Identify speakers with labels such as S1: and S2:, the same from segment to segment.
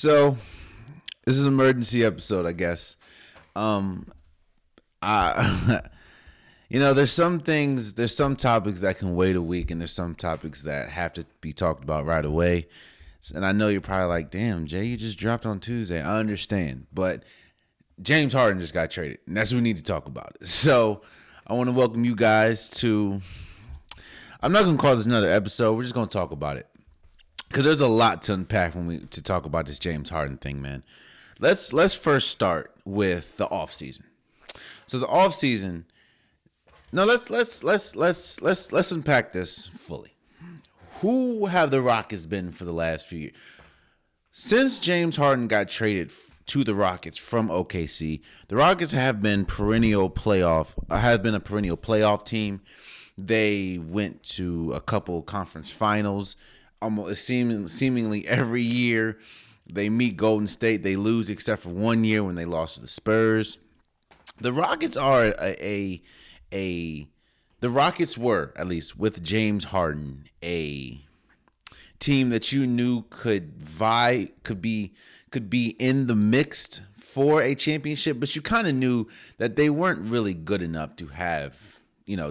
S1: So this is an emergency episode, I guess. I there's some things, there's some topics that can wait a week, and there's some topics that have to be talked about right away. And I know you're probably like, damn, Jay, you just dropped on Tuesday. I understand. But James Harden just got traded, and that's what we need to talk about. So I want to welcome you guys to, I'm not going to call this another episode. We're just going to talk about it, because there's a lot to unpack to talk about this James Harden thing, man. Let's first start with the offseason. So the offseason, now let's unpack this fully. Who have the Rockets been for the last few years? Since James Harden got traded to the Rockets from OKC, the Rockets have been a perennial playoff team. They went to a couple conference finals almost seemingly every year. They meet Golden State. They lose except for 1 year when they lost to the Spurs. The Rockets are the Rockets were, at least with James Harden, a team that you knew could be in the mix for a championship, but you kind of knew that they weren't really good enough to have,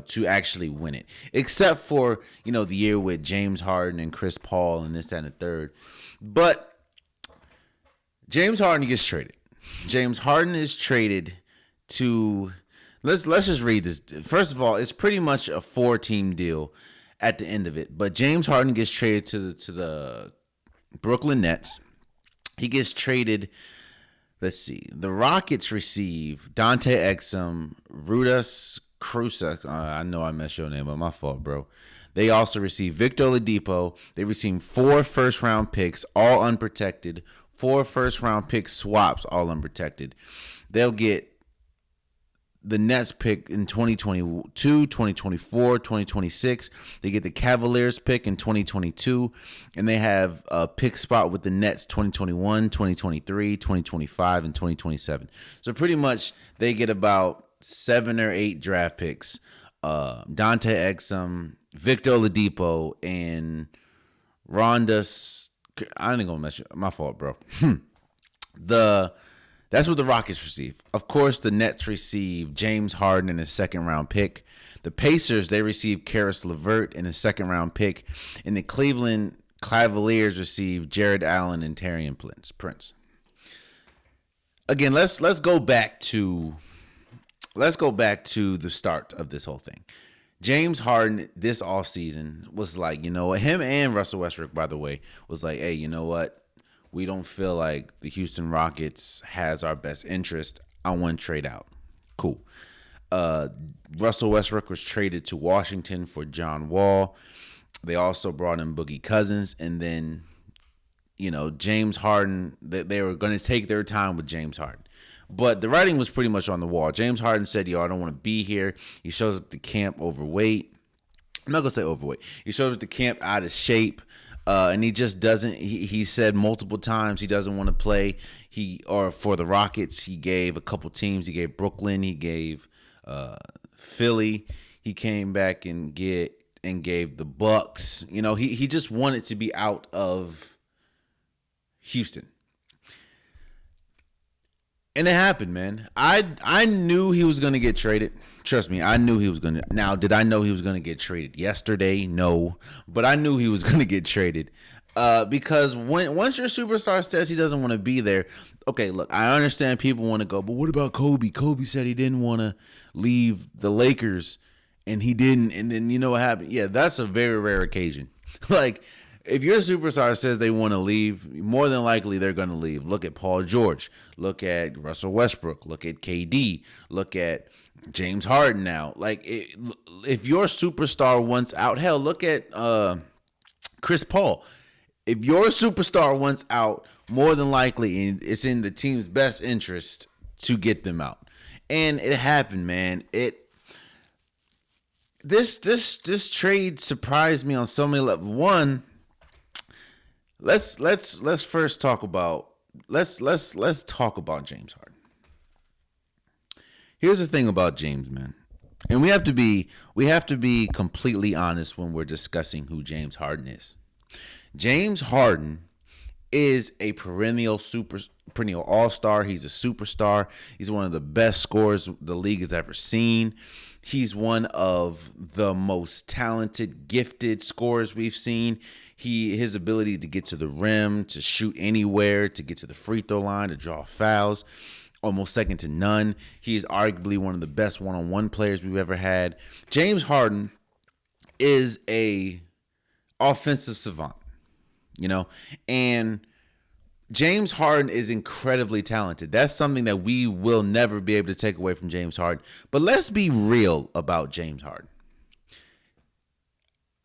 S1: to actually win it, except for, the year with James Harden and Chris Paul and this, that, and the third. But James Harden gets traded. James Harden is traded to, let's just read this. First of all, it's pretty much a 4-team deal at the end of it. But James Harden gets traded to the Brooklyn Nets. He gets traded. Let's see. The Rockets receive Dante Exum, Rudas Kruzak. I know I messed your name up. My fault, bro. They also receive Victor Oladipo. They receive 4 first-round picks, all unprotected. 4 first-round pick swaps, all unprotected. They'll get the Nets pick in 2022, 2024, 2026. They get the Cavaliers pick in 2022. And they have a pick spot with the Nets 2021, 2023, 2025, and 2027. So pretty much they get about 7 or 8 draft picks. Dante Exum, Victor Oladipo, and Rondas. I ain't gonna mess you. My fault, bro. That's what the Rockets receive. Of course, the Nets receive James Harden in a second-round pick. The Pacers, they receive Karis LeVert in a second-round pick. And the Cleveland Cavaliers receive Jared Allen and Taurean Prince. Again, let's go back to the start of this whole thing. James Harden this offseason was like, him and Russell Westbrook, by the way, was like, hey, you know what? We don't feel like the Houston Rockets has our best interest. I want to trade out. Cool. Russell Westbrook was traded to Washington for John Wall. They also brought in Boogie Cousins. And then, James Harden, they were going to take their time with James Harden. But the writing was pretty much on the wall. James Harden said, I don't want to be here. He shows up to camp overweight. I'm not going to say overweight. He shows up to camp out of shape. And he just doesn't. He said multiple times he doesn't want to play. For the Rockets, he gave a couple teams. He gave Brooklyn. He gave Philly. He came back and gave the Bucks. He just wanted to be out of Houston. And it happened, man. I knew he was going to get traded. Trust me, I knew he was going to. Now, did I know he was going to get traded yesterday? No. But I knew he was going to get traded. Because once your superstar says he doesn't want to be there, okay, look, I understand people want to go, but what about Kobe? Kobe said he didn't want to leave the Lakers, and he didn't. And then you know what happened? Yeah, that's a very rare occasion. Like, if your superstar says they want to leave, more than likely they're going to leave. Look at Paul George. Look at Russell Westbrook. Look at KD. Look at James Harden now. Like, if your superstar wants out, hell, look at Chris Paul. If your superstar wants out, more than likely it's in the team's best interest to get them out. And it happened, man. This trade surprised me on so many levels. One, let's first talk about let's talk about James Harden. Here's the thing about James, man. And we have to be completely honest when we're discussing who James Harden is. James Harden is a perennial all-star. He's a superstar. He's one of the best scorers the league has ever seen. He's one of the most talented, gifted scorers we've seen. His ability to get to the rim, to shoot anywhere, to get to the free throw line, to draw fouls, almost second to none. He is arguably one of the best one-on-one players we've ever had. James Harden is a offensive savant, and James Harden is incredibly talented. That's something that we will never be able to take away from James Harden. But let's be real about James Harden.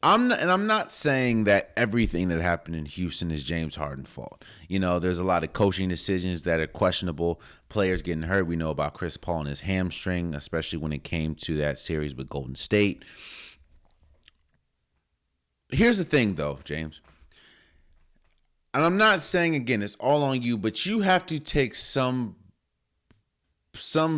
S1: I'm not saying that everything that happened in Houston is James Harden's fault. There's a lot of coaching decisions that are questionable. Players getting hurt. We know about Chris Paul and his hamstring, especially when it came to that series with Golden State. Here's the thing, though, James. And I'm not saying, again, it's all on you, but you have to take some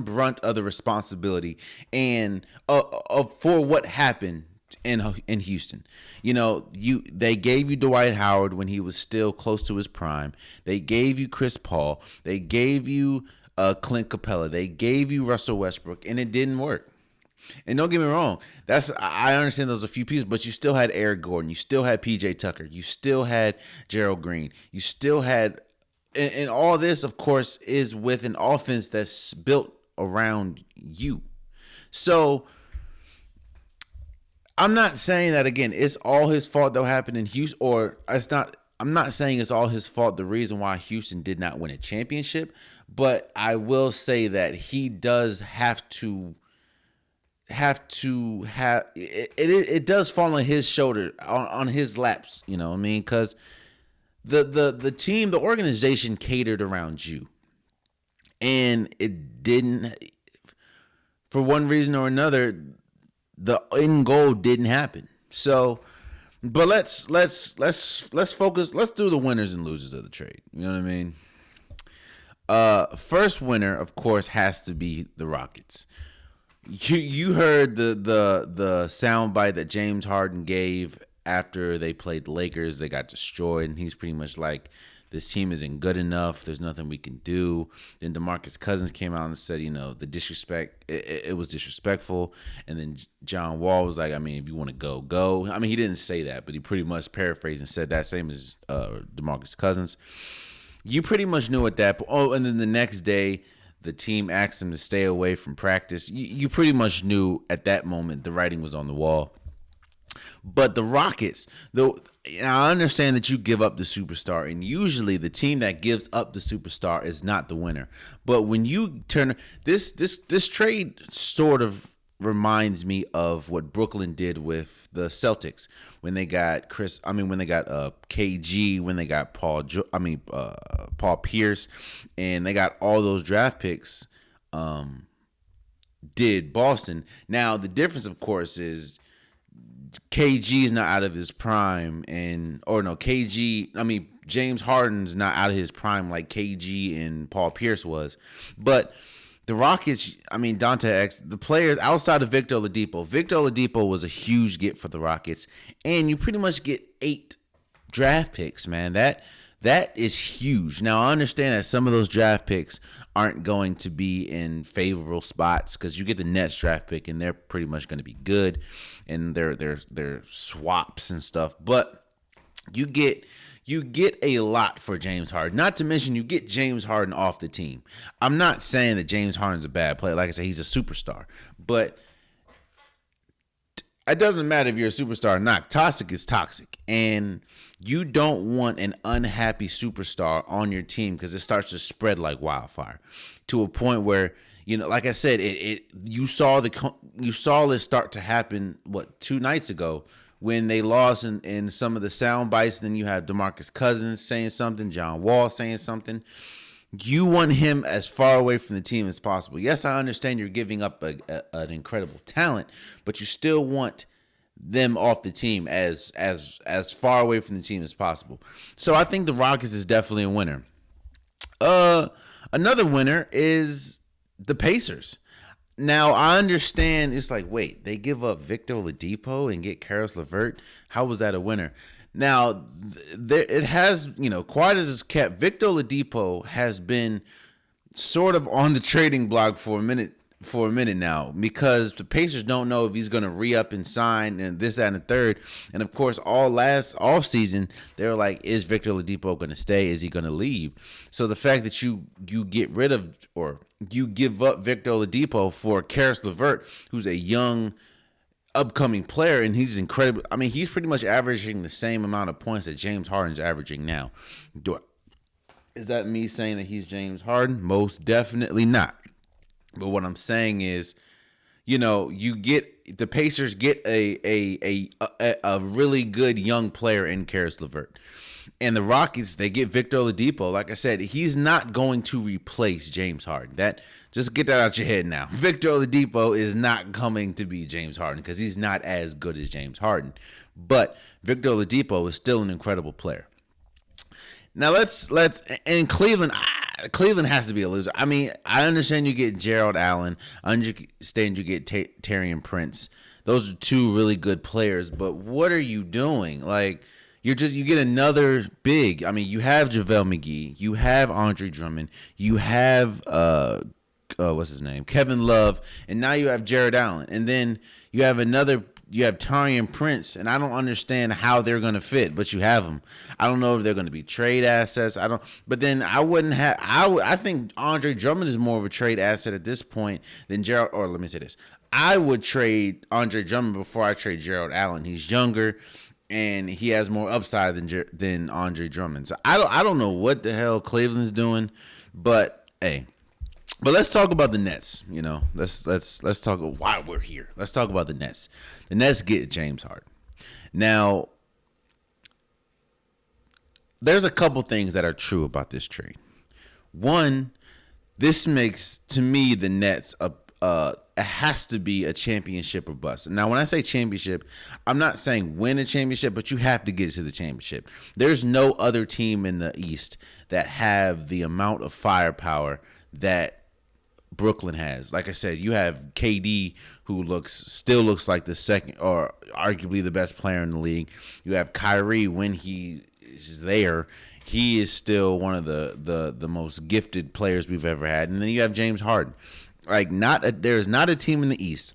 S1: brunt of the responsibility and for what happened in Houston. They gave you Dwight Howard when he was still close to his prime. They gave you Chris Paul. They gave you Clint Capella. They gave you Russell Westbrook, and it didn't work. And don't get me wrong, I understand those a few pieces, but you still had Eric Gordon, you still had PJ Tucker, you still had Gerald Green, you still had, and all this, of course, is with an offense that's built around you. So I'm not saying that, again, it's all his fault that happened in Houston, or it's not. I'm not saying it's all his fault, the reason why Houston did not win a championship, but I will say that he does have to have it does fall on his shoulder, on his laps, what I mean? Because the team, the organization catered around you, and it didn't, for one reason or another, the end goal didn't happen. So, but let's focus. Let's do the winners and losers of the trade. You know what I mean? First winner, of course, has to be the Rockets. You heard the soundbite that James Harden gave after they played the Lakers. They got destroyed, and he's pretty much like, this team isn't good enough. There's nothing we can do. Then DeMarcus Cousins came out and said, the disrespect, it was disrespectful. And then John Wall was like, if you want to go, go. He didn't say that, but he pretty much paraphrased and said that, same as DeMarcus Cousins. You pretty much knew at that point. Oh, and then the next day, the team asked him to stay away from practice. You pretty much knew at that moment the writing was on the wall. But the Rockets, though, I understand that you give up the superstar, and usually the team that gives up the superstar is not the winner. But when you turn this trade sort of reminds me of what Brooklyn did with the Celtics when they got KG, when they got Paul Pierce, and they got all those draft picks. Did Boston. Now the difference, of course, is KG is not out of his prime, James Harden's not out of his prime like KG and Paul Pierce was. But the Rockets, Dante X, the players outside of Victor Oladipo was a huge get for the Rockets, and you pretty much get 8 draft picks, man. That is huge. Now, I understand that some of those draft picks aren't going to be in favorable spots because you get the Nets draft pick, and they're pretty much going to be good, and they're swaps and stuff. But you get a lot for James Harden. Not to mention, you get James Harden off the team. I'm not saying that James Harden's a bad player. Like I said, he's a superstar. But it doesn't matter if you're a superstar or not. Toxic is toxic. And you don't want an unhappy superstar on your team because it starts to spread like wildfire to a point where, like I said, you saw this start to happen, 2 nights ago when they lost in some of the sound bites. Then you have DeMarcus Cousins saying something, John Wall saying something. You want him as far away from the team as possible. Yes, I understand you're giving up an incredible talent, but you still want them off the team as far away from the team as possible. So I think the Rockets is definitely a winner. Another winner is the Pacers. Now, I understand it's like, wait, they give up Victor Oladipo and get Karis LeVert? How was that a winner? Now, it has, quiet as it's kept, Victor Oladipo has been sort of on the trading block for a minute now, because the Pacers don't know if he's going to re-up and sign and this, that, and the third. And of course, all season they were like, is Victor Oladipo going to stay? Is he going to leave? So the fact that you get rid of, or you give up Victor Oladipo for Karis LeVert, who's a young upcoming player, and he's incredible. I mean, he's pretty much averaging the same amount of points that James Harden's averaging now. Is that me saying that he's James Harden? Most definitely not. But what I'm saying is, the Pacers get a really good young player in Karis LeVert. And the Rockets, they get Victor Oladipo. Like I said, he's not going to replace James Harden. Just get that out your head now. Victor Oladipo is not coming to be James Harden, because he's not as good as James Harden. But Victor Oladipo is still an incredible player. Now in Cleveland, Cleveland has to be a loser. I mean, I understand you get Gerald Allen. I understand you get Taurean Prince. Those are two really good players. But what are you doing? Like, you get another big. I mean, you have JaVale McGee. You have Andre Drummond. You have what's his name? Kevin Love. And now you have Jared Allen. And then you have Taurean Prince, and I don't understand how they're going to fit, but you have them. I don't know if they're going to be trade assets. But then I think Andre Drummond is more of a trade asset at this point than Gerald, or let me say this. I would trade Andre Drummond before I trade Gerald Allen. He's younger, and he has more upside than Andre Drummond. So I don't know what the hell Cleveland's doing, but hey. But let's talk about the Nets. Let's talk why we're here. Let's talk about the Nets. The Nets get James Harden. Now, there's a couple things that are true about this trade. One, this makes, to me, the Nets it has to be a championship or bust. Now, when I say championship, I'm not saying win a championship, but you have to get to the championship. There's no other team in the East that have the amount of firepower that Brooklyn has. Like I said, you have KD, who still looks like the second, or arguably the best player in the league. You have Kyrie, when he is there, he is still one of the most gifted players we've ever had. And then you have James Harden. Like, there's not a team in the East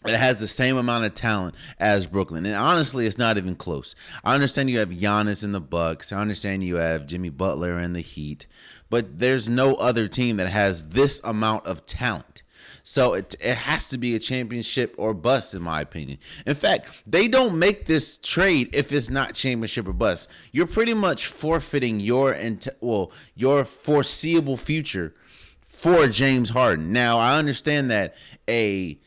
S1: that has the same amount of talent as Brooklyn. And honestly, it's not even close. I understand you have Giannis in the Bucks. I understand you have Jimmy Butler in the Heat. But there's no other team that has this amount of talent. So it has to be a championship or bust, in my opinion. In fact, they don't make this trade if it's not championship or bust. You're pretty much forfeiting your foreseeable future for James Harden. Now, I understand that a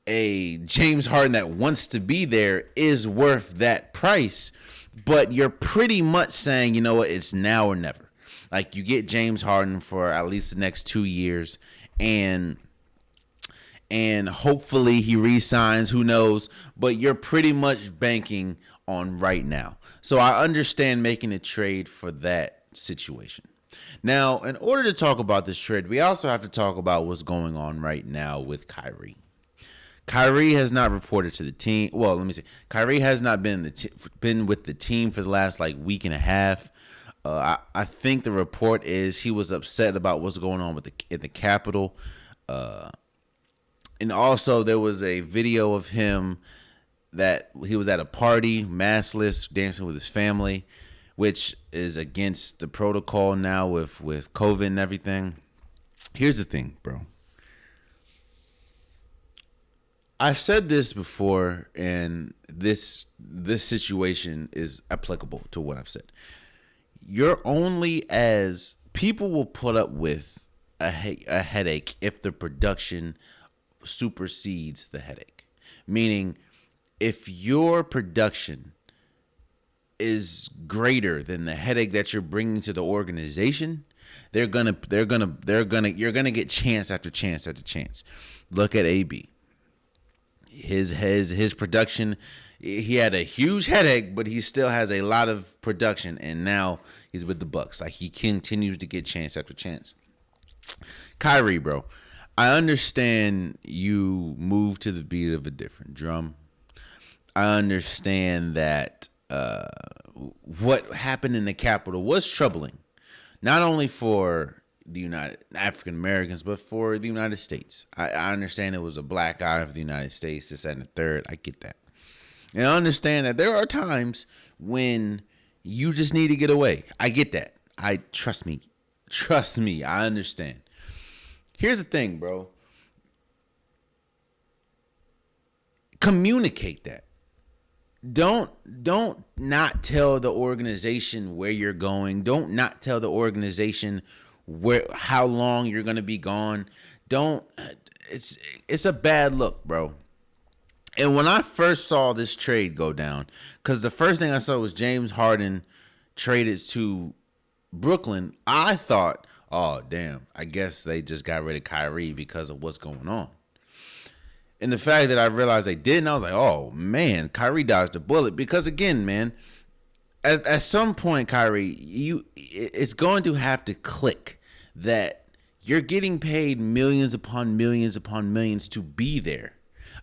S1: James Harden that wants to be there is worth that price, but you're pretty much saying, you know what, it's now or never. Like, you get James Harden for at least the next 2 years, and hopefully he re-signs, who knows, but you're pretty much banking on right now. So I understand making a trade for that situation. Now, in order to talk about this trade, we also have to talk about what's going on right now with Kyrie. Kyrie has not reported to the team. Well, let me say, Kyrie has not been with the team for the last week and a half. I think the report is he was upset about what's going on in the Capitol. And also there was a video of him that he was at a party, maskless, dancing with his family, which is against the protocol now with COVID and everything. Here's the thing, bro. I've said this before, and this situation is applicable to what I've said. You're only as people will put up with a headache if the production supersedes the headache. Meaning, if your production is greater than the headache that you're bringing to the organization, you're gonna get chance after chance after chance. Look at AB. His production, he had a huge headache, but he still has a lot of production, and now he's with the Bucks. Like, he continues to get chance after chance. Kyrie, bro, I understand you move to the beat of a different drum. I understand that what happened in the Capitol was troubling, not only for the United African Americans, but for the United States. I understand it was a black eye of the United States, this, that, and the third. I get that. And I understand that there are times when you just need to get away. I get that. Trust me, I understand. Here's the thing, bro. Communicate that. Don't not tell the organization where you're going. Don't not tell the organization how long you're going to be gone. It's a bad look, bro. And when I first saw this trade go down, because the first thing I saw was James Harden traded to Brooklyn, I thought, oh, damn, I guess they just got rid of Kyrie because of what's going on. And the fact that I realized they didn't, I was like, oh, man, Kyrie dodged a bullet. Because, again, man, at some point, Kyrie, it's going to have to click that you're getting paid millions upon millions upon millions to be there.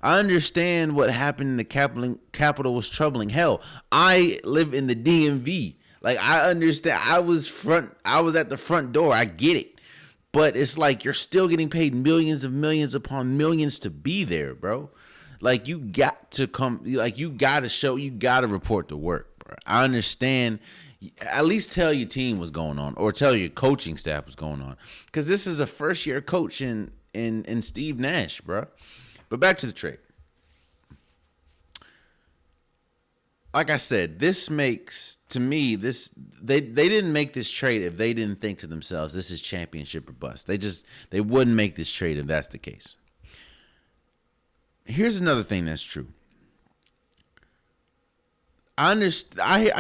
S1: I understand what happened in the Capitol was troubling. Hell, I live in the DMV. Like, I understand. I was at the front door. I get it. But it's like you're still getting paid millions of millions upon millions to be there, bro. Like, you got to come. Like, you got to report to work, bro. I understand. At least tell your team what's going on, or tell your coaching staff what's going on. Because this is a first-year coach in Steve Nash, bro. But back to the trade. Like I said, this makes, to me, they didn't make this trade if they didn't think to themselves, this is championship or bust. They wouldn't make this trade if that's the case. Here's another thing that's true. I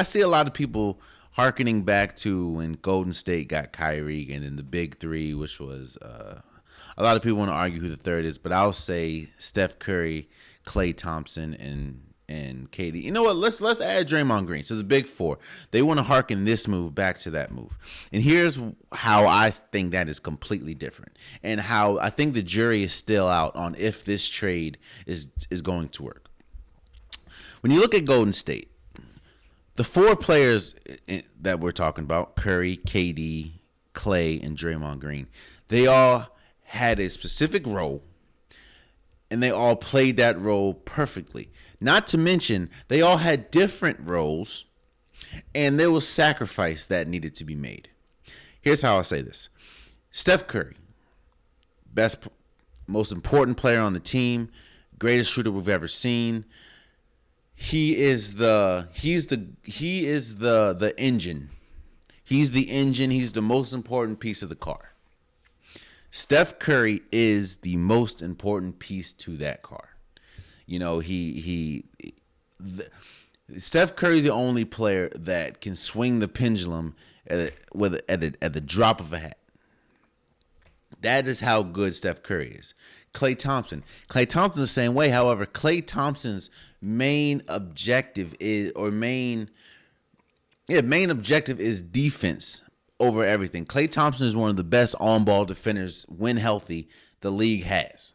S1: see a lot of people hearkening back to when Golden State got Kyrie and then the big three, which was a lot of people want to argue who the third is, but I'll say Steph Curry, Klay Thompson, and KD. You know what? Let's add Draymond Green. So the big four. They want to hearken this move back to that move. And here's how I think that is completely different, and how I think the jury is still out on if this trade is going to work. When you look at Golden State, the four players that we're talking about, Curry, KD, Klay, and Draymond Green, they all had a specific role, and they all played that role perfectly. Not to mention, they all had different roles, and there was sacrifice that needed to be made. Here's how I say this. Steph Curry, most important player on the team, greatest shooter we've ever seen. He is the engine. He's the engine. He's the most important piece of the car. Steph Curry is the most important piece to that car. You know, Steph Curry is the only player that can swing the pendulum at the drop of a hat. That is how good Steph Curry is. Klay Thompson's the same way. However, Klay Thompson's main objective is defense over everything. Klay Thompson is one of the best on-ball defenders, when healthy, the league has.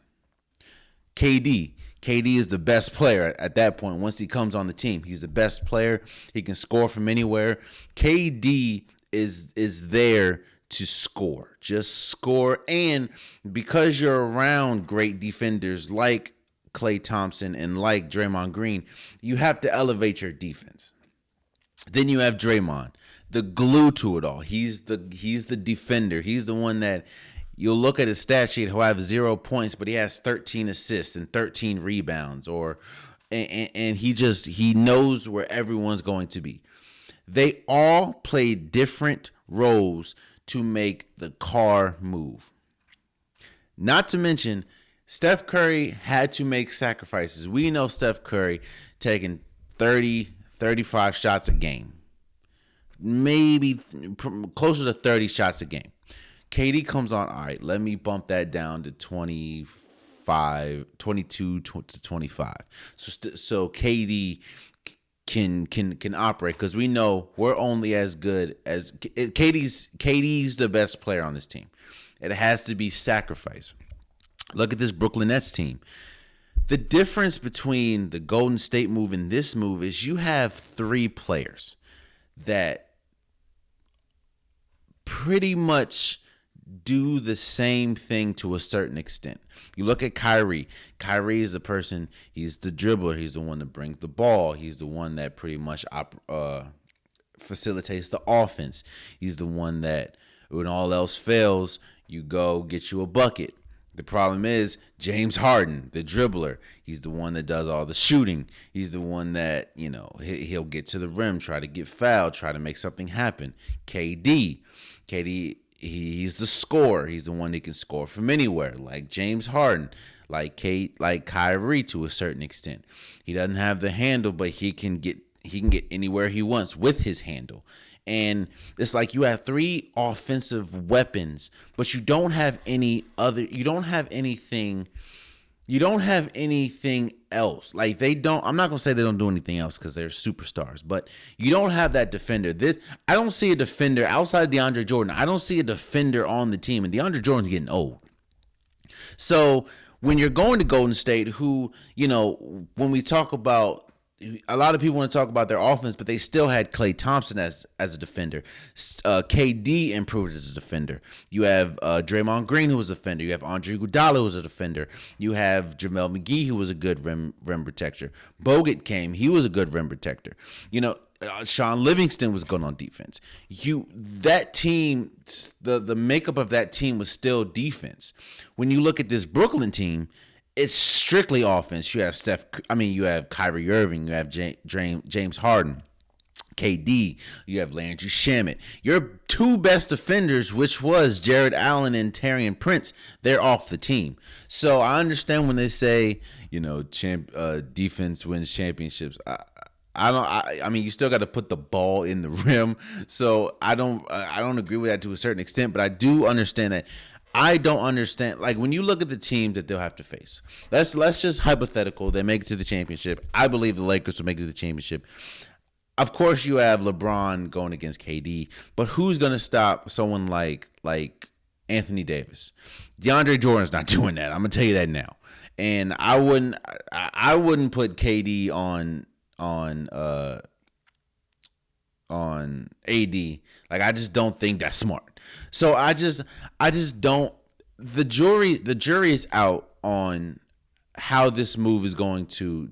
S1: KD is the best player at that point. Once he comes on the team, he's the best player. He can score from anywhere. KD is there to score. Just score. And because you're around great defenders like Klay Thompson and like Draymond Green, you have to elevate your defense. Then you have Draymond, the glue to it all. He's the defender. He's the one that you'll look at his stat sheet. He'll have 0 points, but he has 13 assists and 13 rebounds, and he knows where everyone's going to be. They all play different roles to make the car move. Not to mention, Steph Curry had to make sacrifices. We know Steph Curry taking 30, 35 shots a game. Maybe closer to 30 shots a game. KD comes on, all right, let me bump that down to 22 to 25. So KD can operate, because we know we're only as good as KD's the best player on this team. It has to be sacrifice. Look at this Brooklyn Nets team. The difference between the Golden State move and this move is you have three players that pretty much do the same thing to a certain extent. You look at Kyrie. Kyrie is the person, he's the dribbler. He's the one that brings the ball. He's the one that pretty much facilitates the offense. He's the one that, when all else fails, you go get you a bucket. The problem is James Harden, the dribbler. He's the one that does all the shooting. He's the one that, he'll get to the rim, try to get fouled, try to make something happen. KD, he's the scorer. He's the one that can score from anywhere, like James Harden, like Kyrie to a certain extent. He doesn't have the handle, but he can get anywhere he wants with his handle. And it's like you have three offensive weapons, but you don't have anything else. Like I'm not going to say they don't do anything else because they're superstars, but you don't have that defender. I don't see a defender outside of DeAndre Jordan. I don't see a defender on the team, and DeAndre Jordan's getting old. So when you're going to Golden State, who, when we talk about, a lot of people want to talk about their offense, but they still had Klay Thompson as a defender. KD improved as a defender. You have Draymond Green, who was a defender. You have Andre Iguodala, who was a defender. You have JaVale McGee, who was a good rim protector. Bogut came. He was a good rim protector. Sean Livingston was good on defense. That team, the makeup of that team was still defense. When you look at this Brooklyn team, it's strictly offense. You have Kyrie Irving, you have James Harden, KD, you have Landry Shamet. Your two best defenders, which was Jared Allen and Taurean Prince, they're off the team. So I understand when they say, defense wins championships. I mean, you still got to put the ball in the rim. So I don't agree with that to a certain extent, but I do understand that. I don't understand, like, when you look at the teams that they'll have to face. Let's just hypothetical. They make it to the championship. I believe the Lakers will make it to the championship. Of course, you have LeBron going against KD, but who's going to stop someone like Anthony Davis? DeAndre Jordan's not doing that. I'm going to tell you that now. And I wouldn't put KD on AD. Like, I just don't think that's smart. So I just don't. The jury is out on how this move is going to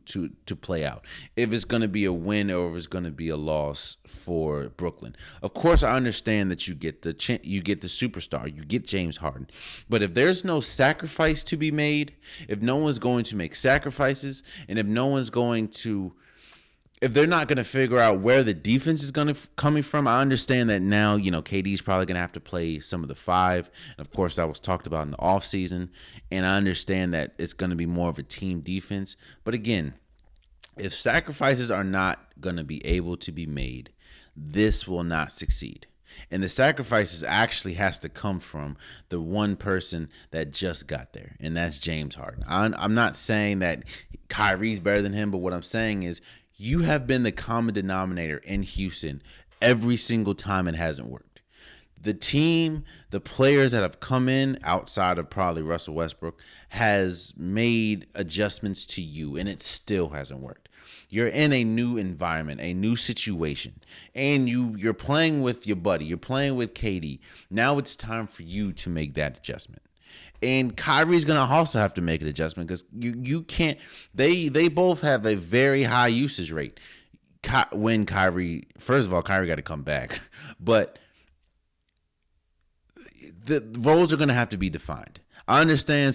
S1: play out. If it's going to be a win or if it's going to be a loss for Brooklyn. Of course, I understand that you get the superstar, you get James Harden. But if there's no sacrifice to be made, if no one's going to make sacrifices, and if they're not going to figure out where the defense is coming from, I understand that now, KD's probably going to have to play some of the five. And of course, that was talked about in the offseason. And I understand that it's going to be more of a team defense. But again, if sacrifices are not going to be able to be made, this will not succeed. And the sacrifices actually has to come from the one person that just got there, and that's James Harden. I'm not saying that Kyrie's better than him, but what I'm saying is, you have been the common denominator in Houston every single time it hasn't worked. The team, the players that have come in outside of probably Russell Westbrook has made adjustments to you, and it still hasn't worked. You're in a new environment, a new situation, and you're playing with your buddy. You're playing with KD. Now it's time for you to make that adjustment. And Kyrie's going to also have to make an adjustment because you can't. They both have a very high usage rate. When first of all, Kyrie got to come back. But the roles are going to have to be defined. I understand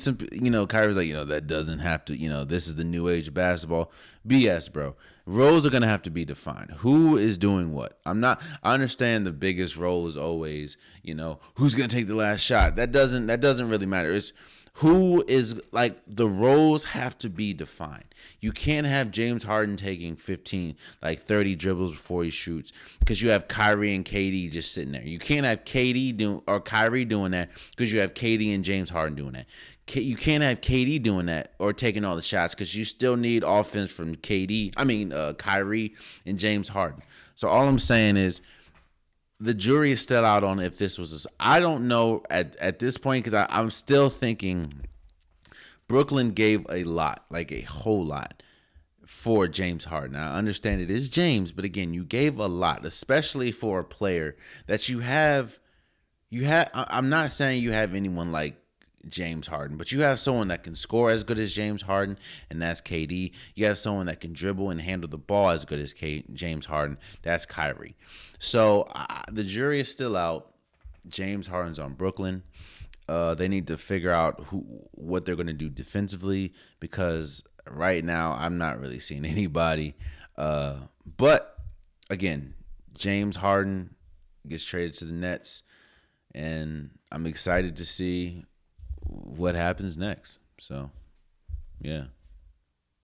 S1: Kyrie's like, that doesn't have to, this is the new age of basketball. BS, bro. Roles are going to have to be defined. Who is doing what? I understand the biggest role is always, who's going to take the last shot. That doesn't really matter. It's who is, like, the roles have to be defined. You can't have James Harden taking 30 dribbles before he shoots because you have Kyrie and KD just sitting there. You can't have Kyrie doing that because you have KD and James Harden doing that. You can't have KD doing that or taking all the shots because you still need offense from Kyrie and James Harden. So all I'm saying is, the jury is still out on if this was I don't know at this point because I'm still thinking Brooklyn gave a lot, like a whole lot, for James Harden. I understand it is James, but again, you gave a lot, especially for a player that you have. I'm not saying you have anyone like James Harden, but you have someone that can score as good as James Harden, and that's KD. You have someone that can dribble and handle the ball as good as James Harden. That's Kyrie. So the jury is still out. James Harden's on Brooklyn. They need to figure out what they're going to do defensively, because right now I'm not really seeing anybody. But again, James Harden gets traded to the Nets, and I'm excited to see what happens next. So, yeah.